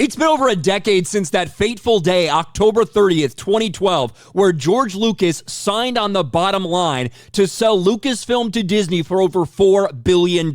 It's been over a decade since that fateful day, October 30th, 2012, where George Lucas signed on the bottom line to sell Lucasfilm to Disney for over $4 billion,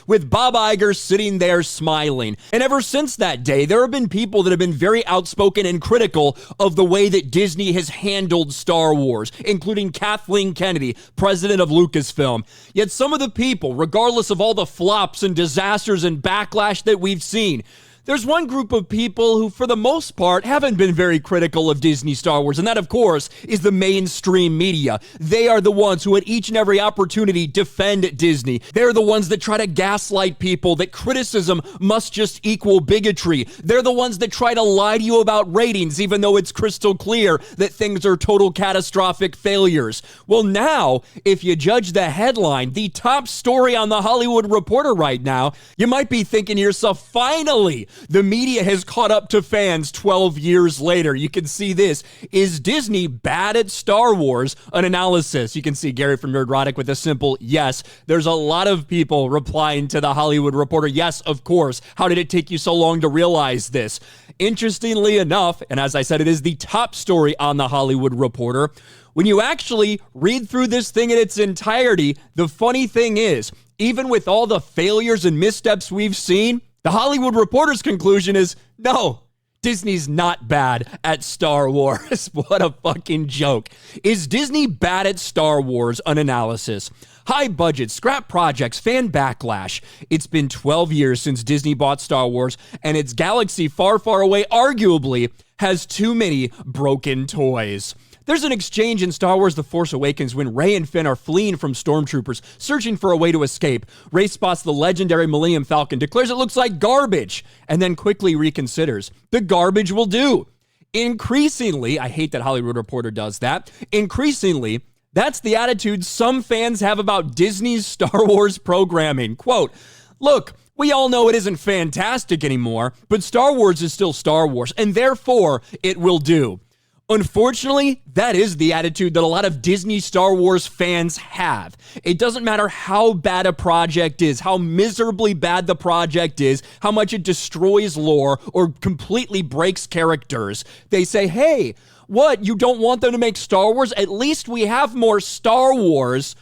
with Bob Iger sitting there smiling. And ever since that day, there have been people that have been very outspoken and critical of the way that Disney has handled Star Wars, including Kathleen Kennedy, president of Lucasfilm. Yet some of the people, regardless of all the flops and disasters and backlash that we've seen, there's one group of people who, for the most part, haven't been very critical of Disney Star Wars, and that, of course, is the mainstream media. They are the ones who, at each and every opportunity, defend Disney. They're the ones that try to gaslight people that criticism must just equal bigotry. They're the ones that try to lie to you about ratings, even though it's crystal clear that things are total catastrophic failures. Well, now, if you judge the headline, the top story on The Hollywood Reporter right now, you might be thinking to yourself, finally, the media has caught up to fans 12 years later. You can see this. Is Disney bad at Star Wars? An analysis. You can see Gary from Nerdrotic with a simple yes. There's a lot of people replying to The Hollywood Reporter. Yes, of course. How did it take you so long to realize this? Interestingly enough, and as I said, it is the top story on The Hollywood Reporter. When you actually read through this thing in its entirety, the funny thing is, even with all the failures and missteps we've seen, The Hollywood Reporter's conclusion is, no, Disney's not bad at Star Wars. What a fucking joke. Is Disney bad at Star Wars? An analysis. High budget, scrap projects, fan backlash. It's been 12 years since Disney bought Star Wars, and its galaxy far, far away arguably has too many broken toys. There's an exchange in Star Wars The Force Awakens when Rey and Finn are fleeing from stormtroopers, searching for a way to escape. Rey spots the legendary Millennium Falcon, declares it looks like garbage, and then quickly reconsiders. The garbage will do. Increasingly, I hate that Hollywood Reporter does that, increasingly, that's the attitude some fans have about Disney's Star Wars programming. Quote, look, we all know it isn't fantastic anymore, but Star Wars is still Star Wars, and therefore, it will do. Unfortunately, that is the attitude that a lot of Disney Star Wars fans have. It doesn't matter how bad a project is, how miserably bad the project is, how much it destroys lore or completely breaks characters. They say, hey, what, you don't want them to make Star Wars? At least we have more Star Wars.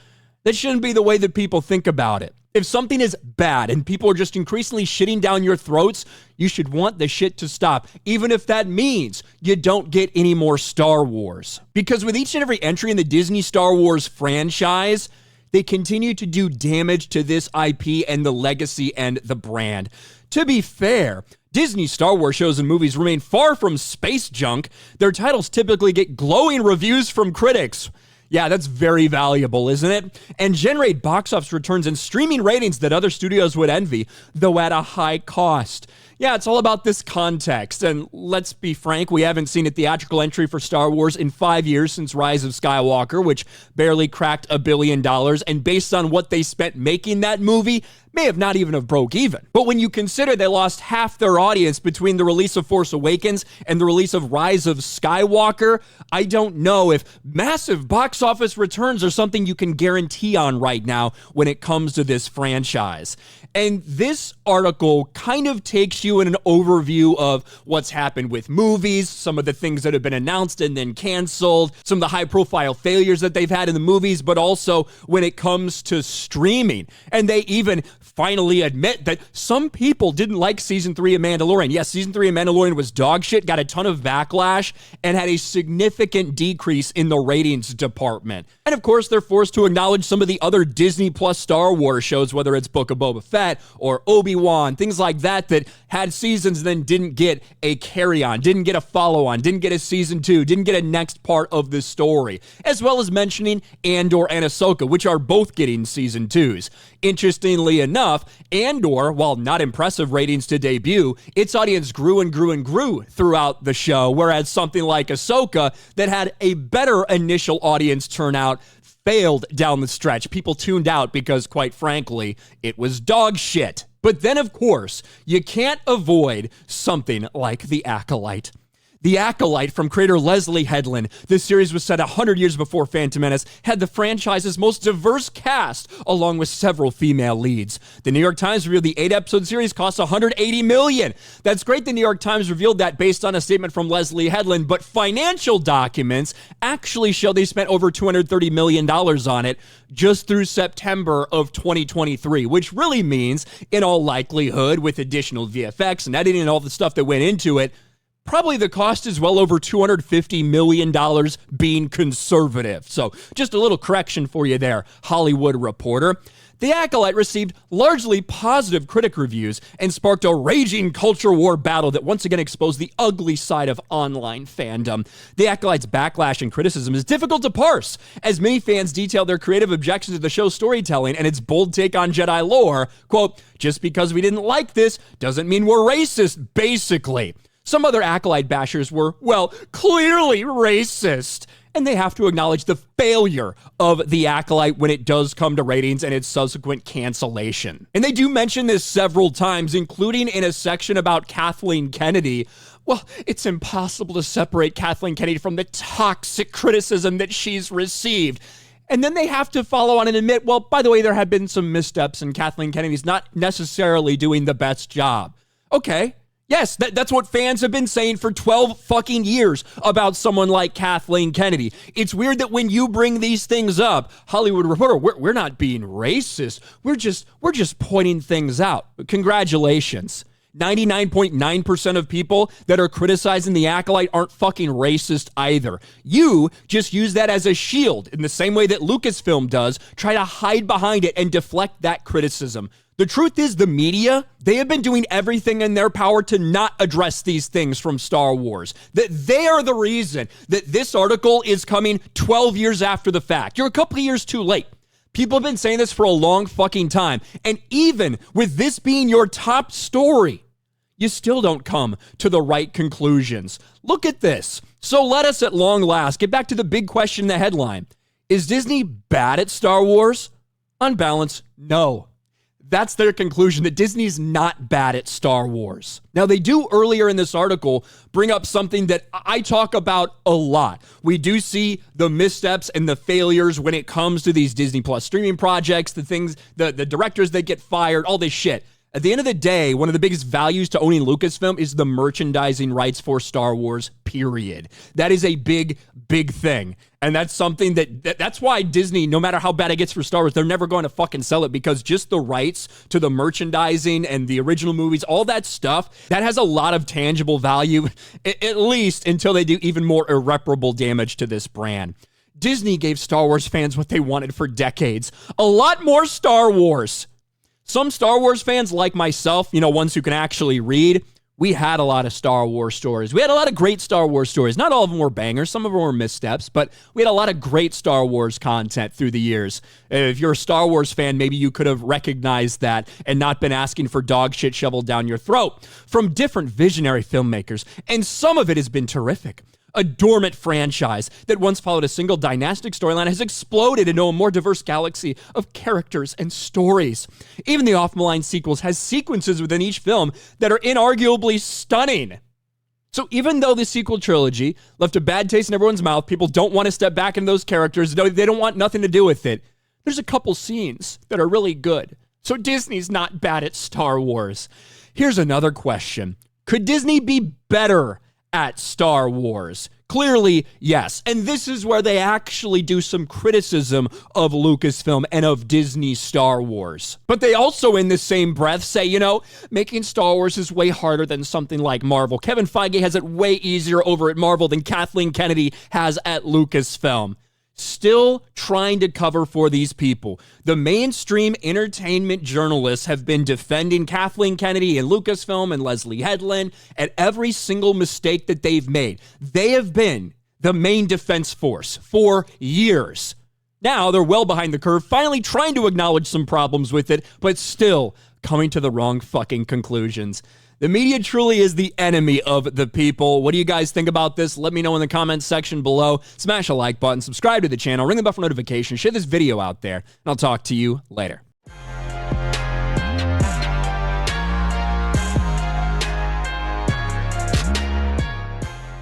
That shouldn't be the way that people think about it. If something is bad and people are just increasingly shitting down your throats, you should want the shit to stop, even if that means you don't get any more Star Wars. Because with each and every entry in the Disney Star Wars franchise, they continue to do damage to this IP and the legacy and the brand. To be fair, Disney Star Wars shows and movies remain far from space junk. Their titles typically get glowing reviews from critics. Yeah, that's very valuable, isn't it? And generate box office returns and streaming ratings that other studios would envy, though at a high cost. Yeah, it's all about this context. And let's be frank, we haven't seen a theatrical entry for Star Wars in 5 years since Rise of Skywalker, which barely cracked $1 billion. And based on what they spent making that movie, may have not even have broke even. But when you consider they lost half their audience between the release of Force Awakens and the release of Rise of Skywalker, I don't know if massive box office returns are something you can guarantee on right now when it comes to this franchise. And this article kind of takes you in an overview of what's happened with movies, some of the things that have been announced and then canceled, some of the high-profile failures that they've had in the movies, but also when it comes to streaming. And they even finally admit that some people didn't like Season 3 of Mandalorian. Yes, Season 3 of Mandalorian was dog shit, got a ton of backlash, and had a significant decrease in the ratings department. And of course, they're forced to acknowledge some of the other Disney Plus Star Wars shows, whether it's Book of Boba Fett or Obi-Wan, things like that had seasons and then didn't get a carry-on, didn't get a follow-on, didn't get a Season 2, didn't get a next part of the story, as well as mentioning Andor and Ahsoka, which are both getting Season 2s. Interestingly enough, Andor, while not impressive ratings to debut, its audience grew and grew and grew throughout the show, whereas something like Ahsoka that had a better initial audience turnout failed down the stretch. People tuned out because, quite frankly, it was dog shit. But then, of course, you can't avoid something like The Acolyte. The Acolyte from creator Leslie Headland. This series was set 100 years before Phantom Menace, had the franchise's most diverse cast, along with several female leads. The New York Times revealed the 8-episode series cost $180 million. That's great the New York Times revealed that based on a statement from Leslie Headland, but financial documents actually show they spent over $230 million on it just through September of 2023, which really means, in all likelihood, with additional VFX and editing and all the stuff that went into it, probably the cost is well over $250 million being conservative. So just a little correction for you there, Hollywood Reporter. The Acolyte received largely positive critic reviews and sparked a raging culture war battle that once again exposed the ugly side of online fandom. The Acolyte's backlash and criticism is difficult to parse, as many fans detail their creative objections to the show's storytelling and its bold take on Jedi lore. Quote, just because we didn't like this doesn't mean we're racist, basically. Some other Acolyte bashers were, well, clearly racist. And they have to acknowledge the failure of The Acolyte when it does come to ratings and its subsequent cancellation. And they do mention this several times, including in a section about Kathleen Kennedy. Well, it's impossible to separate Kathleen Kennedy from the toxic criticism that she's received. And then they have to follow on and admit, well, by the way, there have been some missteps and Kathleen Kennedy's not necessarily doing the best job. Okay. Yes, that's what fans have been saying for 12 fucking years about someone like Kathleen Kennedy. It's weird that when you bring these things up, Hollywood Reporter, we're not being racist. We're just pointing things out. Congratulations. 99.9% of people that are criticizing The Acolyte aren't fucking racist either. You just use that as a shield in the same way that Lucasfilm does, try to hide behind it and deflect that criticism. The truth is, the media, they have been doing everything in their power to not address these things from Star Wars. That they are the reason that this article is coming 12 years after the fact. You're a couple of years too late. People have been saying this for a long fucking time. And even with this being your top story, you still don't come to the right conclusions. Look at this. So let us at long last get back to the big question in the headline. Is Disney bad at Star Wars? On balance, no. That's their conclusion, that Disney's not bad at Star Wars. Now, they do earlier in this article bring up something that I talk about a lot. We do see the missteps and the failures when it comes to these Disney Plus streaming projects, the things, the directors that get fired, all this shit. At the end of the day, one of the biggest values to owning Lucasfilm is the merchandising rights for Star Wars, period. That is a big, big thing. And that's something that's why Disney, no matter how bad it gets for Star Wars, they're never going to fucking sell it, because just the rights to the merchandising and the original movies, all that stuff, that has a lot of tangible value, at least until they do even more irreparable damage to this brand. Disney gave Star Wars fans what they wanted for decades. A lot more Star Wars. Some Star Wars fans like myself, ones who can actually read, we had a lot of Star Wars stories. We had a lot of great Star Wars stories. Not all of them were bangers. Some of them were missteps, but we had a lot of great Star Wars content through the years. If you're a Star Wars fan, maybe you could have recognized that and not been asking for dog shit shoveled down your throat from different visionary filmmakers. And some of it has been terrific. A dormant franchise that once followed a single dynastic storyline has exploded into a more diverse galaxy of characters and stories. Even the off-the-line sequels has sequences within each film that are inarguably stunning. So even though the sequel trilogy left a bad taste in everyone's mouth, people don't want to step back into those characters, they don't want nothing to do with it. There's a couple scenes that are really good. So Disney's not bad at Star Wars. Here's another question. Could Disney be better at Star Wars? Clearly, yes. And this is where they actually do some criticism of Lucasfilm and of Disney Star Wars. But they also, in the same breath, say, making Star Wars is way harder than something like Marvel. Kevin Feige has it way easier over at Marvel than Kathleen Kennedy has at Lucasfilm. Still trying to cover for these people. The mainstream entertainment journalists have been defending Kathleen Kennedy and Lucasfilm and Leslie Headland at every single mistake that they've made. They have been the main defense force for years. Now they're well behind the curve, finally trying to acknowledge some problems with it, but still coming to the wrong fucking conclusions. The media truly is the enemy of the people. What do you guys think about this? Let me know in the comments section below. Smash a like button, subscribe to the channel, ring the bell for notifications, share this video out there, and I'll talk to you later.